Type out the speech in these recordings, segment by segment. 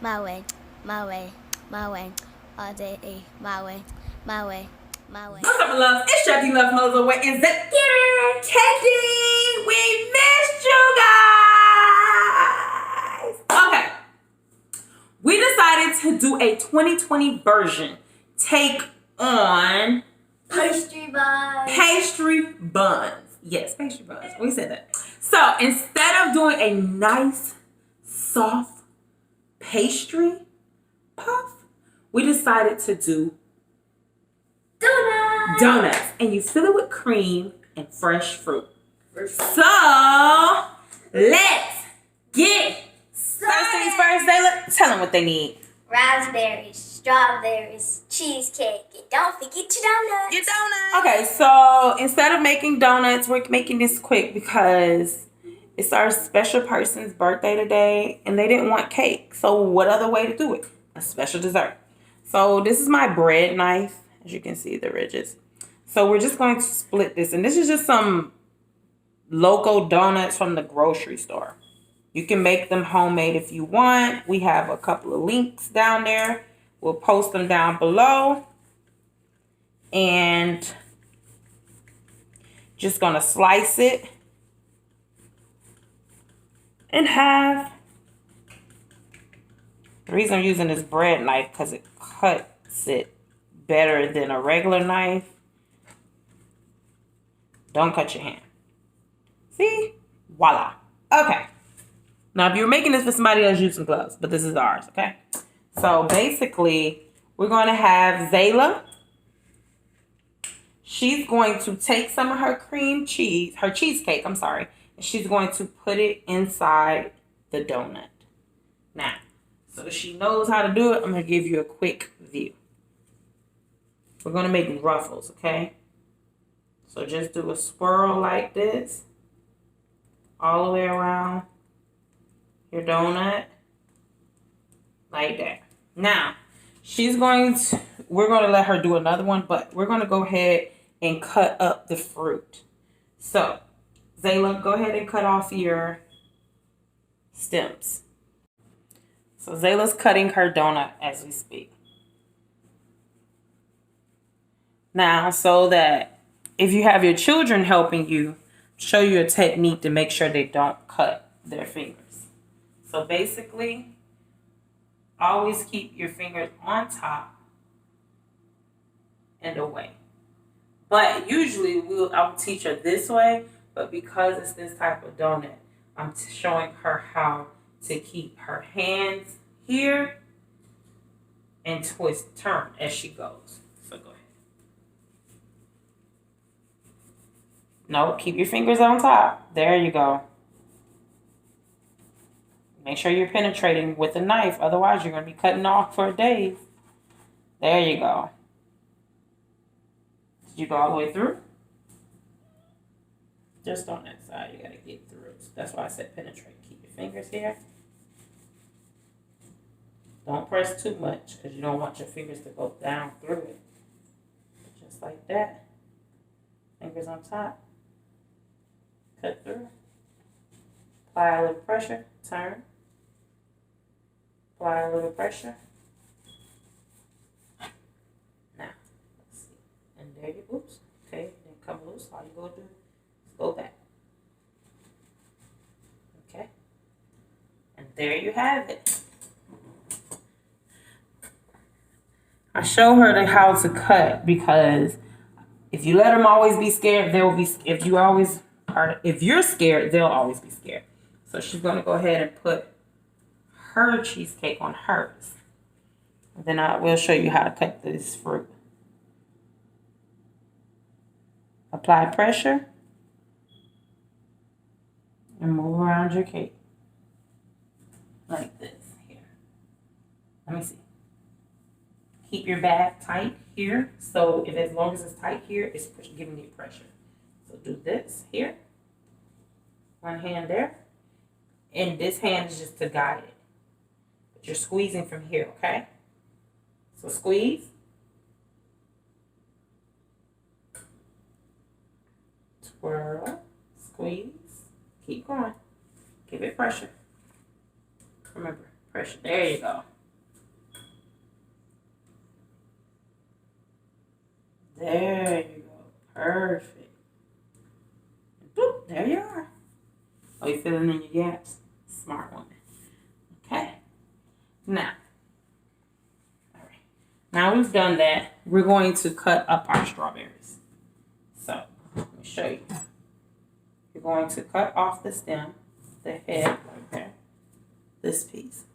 my way, my way, my way, all day, my way, my way, my way. What's up, loves? It's Shakti Love Mozo. Where is it? Katie, we missed you guys. Okay, we decided to do a 2020 version take on Pastry Buns. Pastry Buns. Yes, Pastry Buns. We said that. So instead of doing a nice, soft pastry puff, we decided to do donuts. And you fill it with cream and fresh fruit. So let's get first things first. Tell them what they need. Raspberries, strawberries, cheesecake, and don't forget your donuts. Your donuts. Okay, so instead of making donuts, we're making this quick because it's our special person's birthday today and they didn't want cake. So what other way to do it? A special dessert. So this is my bread knife. As you can see, the ridges. So we're just going to split this. And this is just some local donuts from the grocery store. You can make them homemade if you want. We have a couple of links down there. We'll post them down below. And just going to slice it in half. The reason I'm using this bread knife because it cuts it better than a regular knife. Don't cut your hand. See? Voila. Okay. Now, if you're making this for somebody else, use some gloves. But this is ours, okay? So, basically, we're going to have Zayla. She's going to take some of her cheesecake, and she's going to put it inside the donut. Now, so she knows how to do it, I'm going to give you a quick view. We're going to make ruffles, okay? So just do a swirl like this all the way around your donut like that. Now, we're going to let her do another one, but we're going to go ahead and cut up the fruit. So, Zayla, go ahead and cut off your stems. So, Zayla's cutting her donut as we speak. Now, so that if you have your children helping you, show you a technique to make sure they don't cut their fingers. So basically, always keep your fingers on top and away. But usually, I'll teach her this way, but because it's this type of donut, I'm showing her how to keep her hands here and turn as she goes. So go ahead. No, keep your fingers on top. There you go. Make sure you're penetrating with a knife. Otherwise, you're going to be cutting off for days. There you go. Did you go all the way through? Just on that side. You got to get through. That's why I said penetrate. Keep your fingers here. Don't press too much because you don't want your fingers to go down through it. Just like that. Fingers on top. Cut through. Apply a little pressure. Turn. Apply a little pressure. Now, let's see. And there you, oops. Okay, then come loose. All you go do is go back. Okay. And there you have it. I show her how to cut because if you let them always be scared, they'll be. If you're scared, they'll always be scared. So she's going to go ahead and put her cheesecake on hers. And then I will show you how to cut this fruit. Apply pressure and move around your cake like this here. Let me see. Keep your bag tight here. So as long as it's tight here, it's giving you pressure. So do this here. One hand there. And this hand is just to guide it. But you're squeezing from here, okay? So squeeze. Twirl. Squeeze. Keep going. Give it pressure. Remember, pressure. There you go. There you go. Perfect. Boop, there you are. Oh, you filling in your gaps? Smart woman. Okay. Now, all right. Now we've done that. We're going to cut up our strawberries. So, let me show you. You're going to cut off the stem, the head, like that. This piece.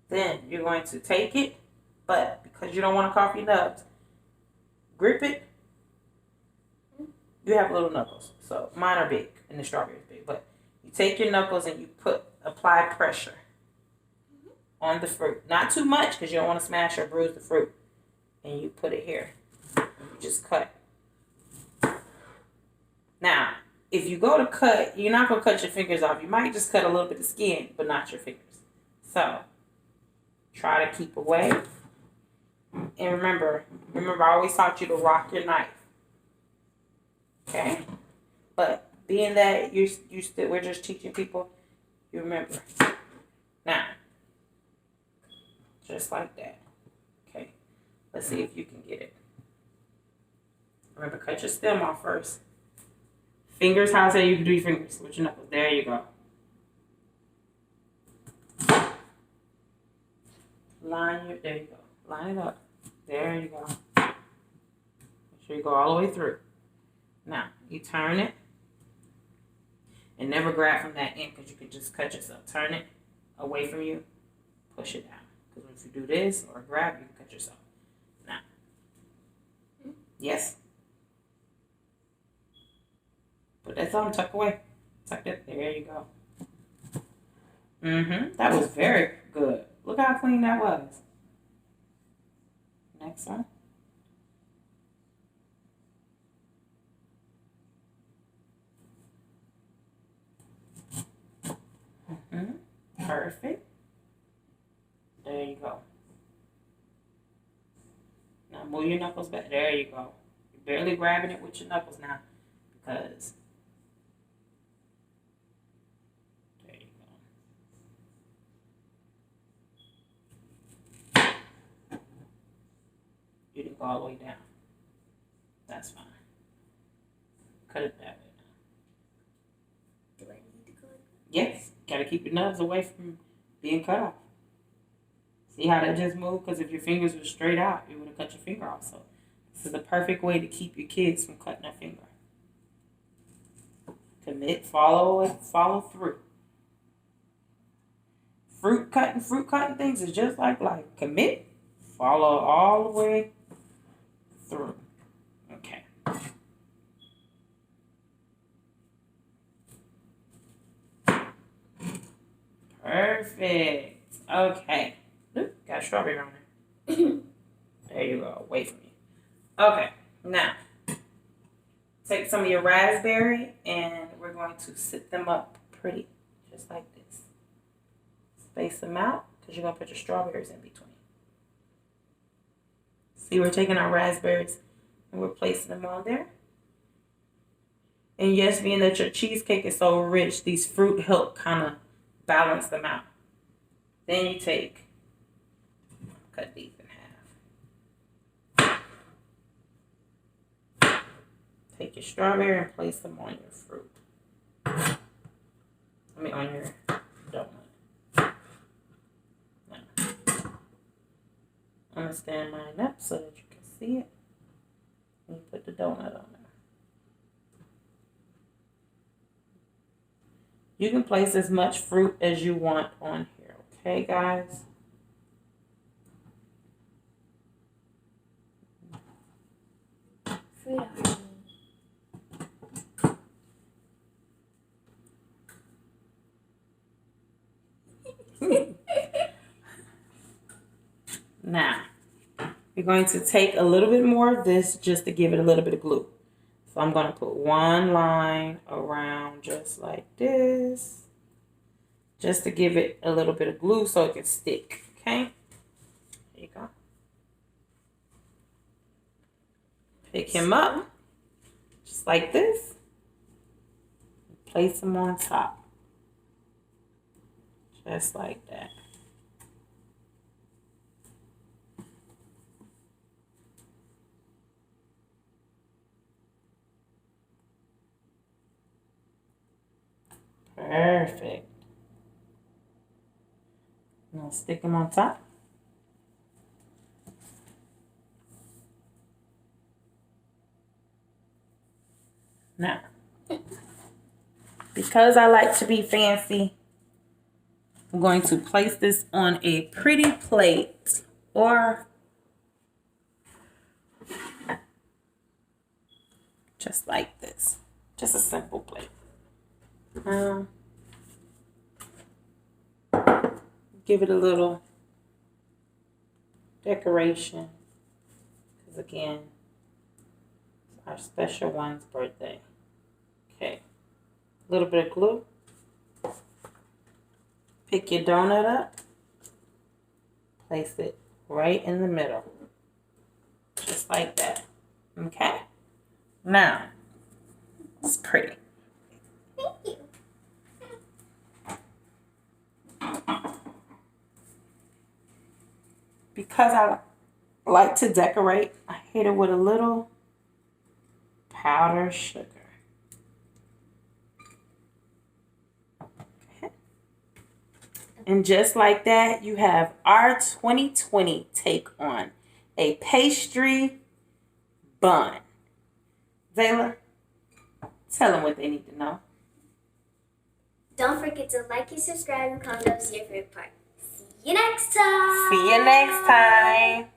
Then you're going to take it, but because you don't want to cough your nubs, grip it. You have little knuckles, so mine are big and the strawberry is big. But you take your knuckles and you apply pressure on the fruit. Not too much because you don't want to smash or bruise the fruit. And you put it here. And you just cut. Now, if you go to cut, you're not going to cut your fingers off. You might just cut a little bit of skin, but not your fingers. So, try to keep away. And remember, I always taught you to rock your knife. Okay? But being that we're just teaching people, you remember. Now, just like that. Okay? Let's see if you can get it. Remember, cut your stem off first. Fingers, how I say you can do your fingers with your knuckles. There you go. There you go. Line it up. There you go. Make sure you go all the way through. Now, you turn it. And never grab from that end because you could just cut yourself. Turn it away from you. Push it down. Because if you do this or grab, you can cut yourself. Now. Yes. Put that thumb, tuck away. Tuck it. There you go. That was very good. Look how clean that was. Next one. Perfect. There you go. Now move your knuckles back. There you go. You're barely grabbing it with your knuckles now because there you go. You didn't go all the way down. That's fine. Cut it that way now. Do I need to cut it? Yes. Gotta keep your nubs away from being cut off. See how that just moved? Because if your fingers were straight out, you would have cut your finger off. So this is the perfect way to keep your kids from cutting their finger. Commit, follow through. Fruit cutting things is just like life. Commit, follow all the way through. Okay. Perfect. Okay. Oop, got a strawberry on there. There you go. Away from you. Okay. Now, take some of your raspberry and we're going to sit them up pretty. Just like this. Space them out because you're going to put your strawberries in between. See, we're taking our raspberries and we're placing them on there. And yes, being that your cheesecake is so rich, these fruit help kind of balance them out. Then you cut these in half. Take your strawberry and place them on your fruit. On your donut. Now, I'm going to stand mine up so that you can see it. And you put the donut on there. You can place as much fruit as you want on here, okay, guys? Fruit. Now, you're going to take a little bit more of this just to give it a little bit of glue. So I'm going to put one line around just like this. Just to give it a little bit of glue so it can stick. Okay? There you go. Pick him up. Just like this. Place him on top. Just like that. Perfect. Now stick them on top. Now, because I like to be fancy, I'm going to place this on a pretty plate or just like this. Just a simple plate. Give it a little decoration. Because again, it's our special one's birthday. Okay. A little bit of glue. Pick your donut up. Place it right in the middle. Just like that. Okay? Now, it's pretty. Thank you. Because I like to decorate, I hit it with a little powdered sugar. Okay. And just like that, you have our 2020 take on a pastry bun. Zayla, tell them what they need to know. Don't forget to like and subscribe and comment down your favorite part. See you next time. See you next time.